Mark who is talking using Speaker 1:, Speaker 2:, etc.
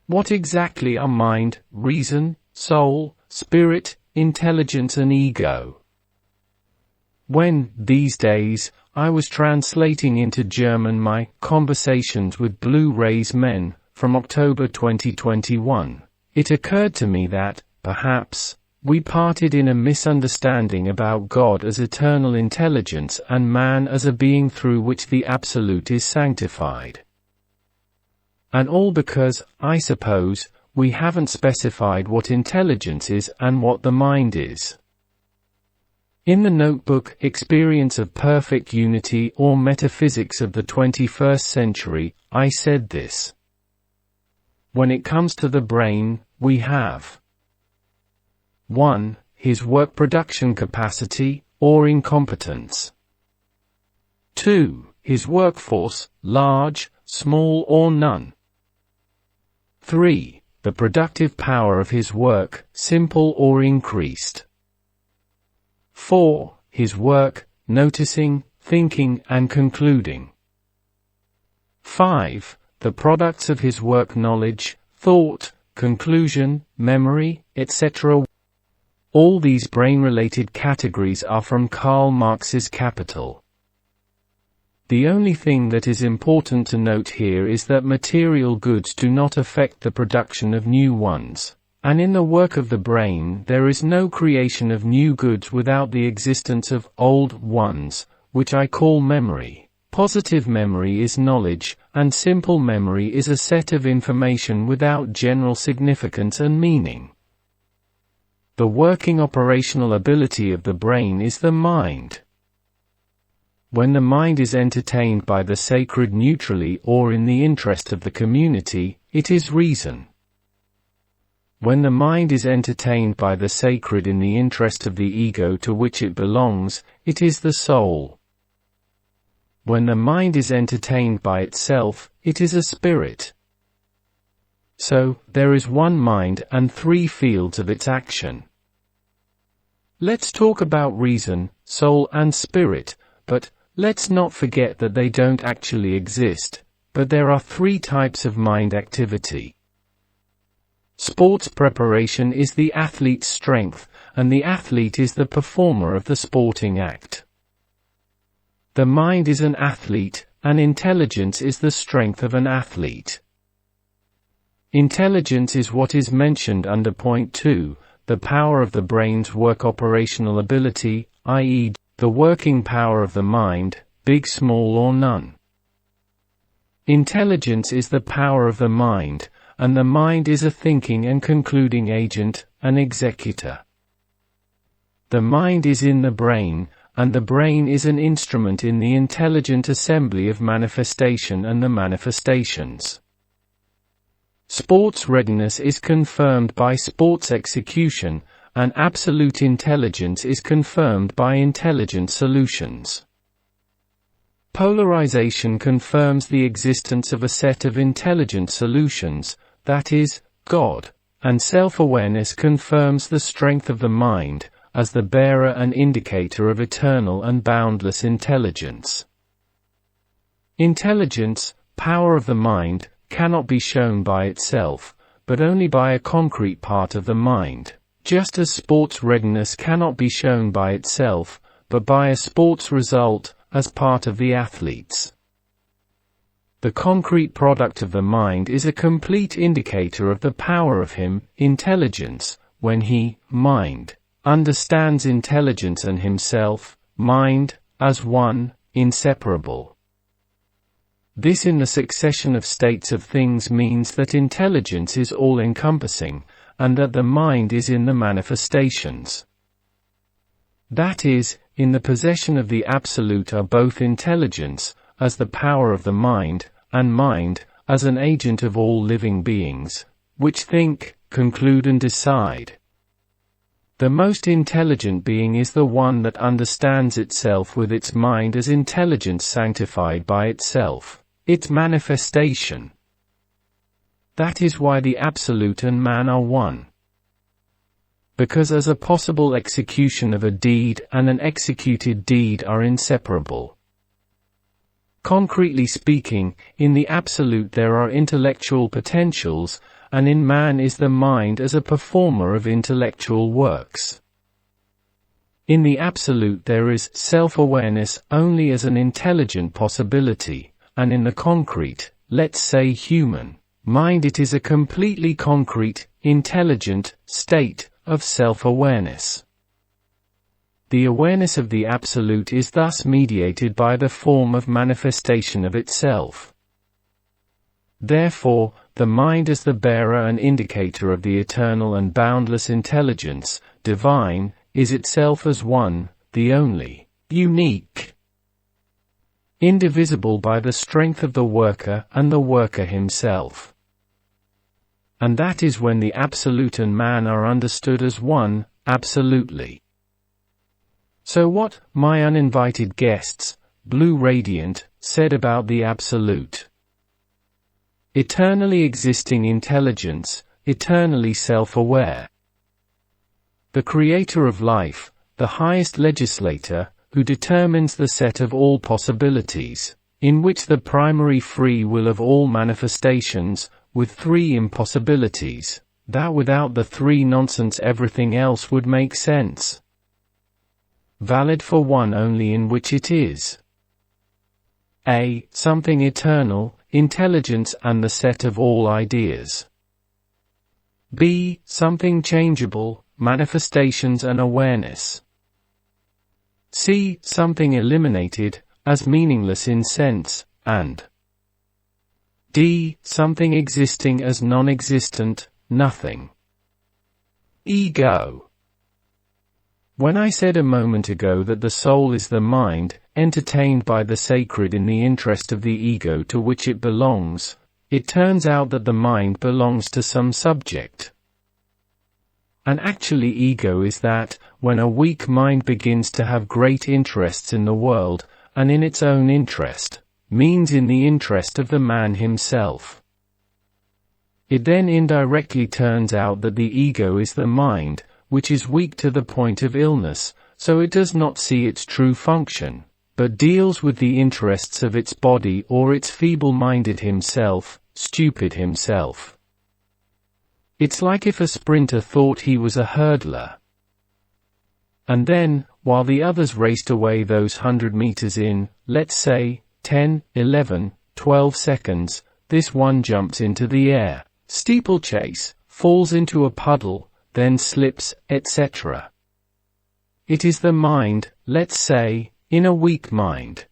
Speaker 1: What exactly are mind, reason, soul, spirit, intelligence and ego? When, these days, I was translating into German my Conversations with Blue-Rays Men, from October 2021, it occurred to me that, perhaps, we parted in a misunderstanding about God as eternal intelligence and man as a being through which the Absolute is sanctified. And all because, I suppose, we haven't specified what intelligence is and what the mind is. In the notebook Experience of Perfect Unity or Metaphysics of the 21st Century, I said this. When it comes to the brain, we have 1. His work production capacity, or incompetence. 2. His workforce, large, small or none. 3. The productive power of his work, simple or increased. 4. His work, noticing, thinking and concluding. 5. The products of his work knowledge, thought, conclusion, memory, etc. All these brain-related categories are from Karl Marx's Capital. The only thing that is important to note here is that material goods do not affect the production of new ones, and in the work of the brain there is no creation of new goods without the existence of old ones, which I call memory. Positive memory is knowledge, and simple memory is a set of information without general significance and meaning. The working operational ability of the brain is the mind. When the mind is entertained by the sacred neutrally or in the interest of the community, it is reason. When the mind is entertained by the sacred in the interest of the ego to which it belongs, it is the soul. When the mind is entertained by itself, it is a spirit. So, there is one mind and three fields of its action. Let's talk about reason, soul and spirit, but let's not forget that they don't actually exist, but there are three types of mind activity. Sports preparation is the athlete's strength, and the athlete is the performer of the sporting act. The mind is an athlete, and intelligence is the strength of an athlete. Intelligence is what is mentioned under point 2, the power of the brain's work operational ability, i.e., the working power of the mind, big, small or none. Intelligence is the power of the mind, and the mind is a thinking and concluding agent, an executor. The mind is in the brain, and the brain is an instrument in the intelligent assembly of manifestation and the manifestations. Sports readiness is confirmed by sports execution, and absolute intelligence is confirmed by intelligent solutions. Polarization confirms the existence of a set of intelligent solutions, that is, God, and self-awareness confirms the strength of the mind, as the bearer and indicator of eternal and boundless intelligence. Intelligence, power of the mind, cannot be shown by itself, but only by a concrete part of the mind. Just as sports readiness cannot be shown by itself, but by a sports result, as part of the athletes. The concrete product of the mind is a complete indicator of the power of him, intelligence, when he, mind, understands intelligence and himself, mind, as one, inseparable. This in the succession of states of things means that intelligence is all-encompassing, and that the mind is in the manifestations. That is, in the possession of the Absolute are both intelligence, as the power of the mind, and mind, as an agent of all living beings, which think, conclude and decide. The most intelligent being is the one that understands itself with its mind as intelligence sanctified by itself, its manifestation. That is why the Absolute and man are one. Because as a possible execution of a deed and an executed deed are inseparable. Concretely speaking, in the Absolute there are intellectual potentials, and in man is the mind as a performer of intellectual works. In the absolute there is self-awareness only as an intelligent possibility, and in the concrete, let's say human, mind it is a completely concrete, intelligent, state of self-awareness. The awareness of the absolute is thus mediated by the form of manifestation of itself. Therefore, the mind as the bearer and indicator of the eternal and boundless intelligence, divine, is itself as one, the only, unique, indivisible by the strength of the worker and the worker himself. And that is when the absolute and man are understood as one, absolutely. So what, my uninvited guests, Blue Radiant, said about the absolute? Eternally existing intelligence, eternally self-aware. The creator of life, the highest legislator, who determines the set of all possibilities, in which the primary free will of all manifestations, with three impossibilities, that without the three nonsense everything else would make sense. Valid for one only in which it is A. Something eternal, intelligence and the set of all ideas. B. Something changeable, manifestations and awareness. C. Something eliminated, as meaningless in sense, and D. Something existing as non-existent, nothing. Ego. When I said a moment ago that the soul is the mind, entertained by the sacred in the interest of the ego to which it belongs, it turns out that the mind belongs to some subject. And actually ego is that, when a weak mind begins to have great interests in the world, and in its own interest, means in the interest of the man himself. It then indirectly turns out that the ego is the mind, which is weak to the point of illness, so it does not see its true function, but deals with the interests of its body or its feeble-minded himself, stupid himself. It's like if a sprinter thought he was a hurdler. And then, while the others raced away those 100 meters in, let's say, 10, 11, 12 seconds, this one jumps into the air, steeplechase, falls into a puddle, then slips, etc. It is the mind, let's say, in a weak mind,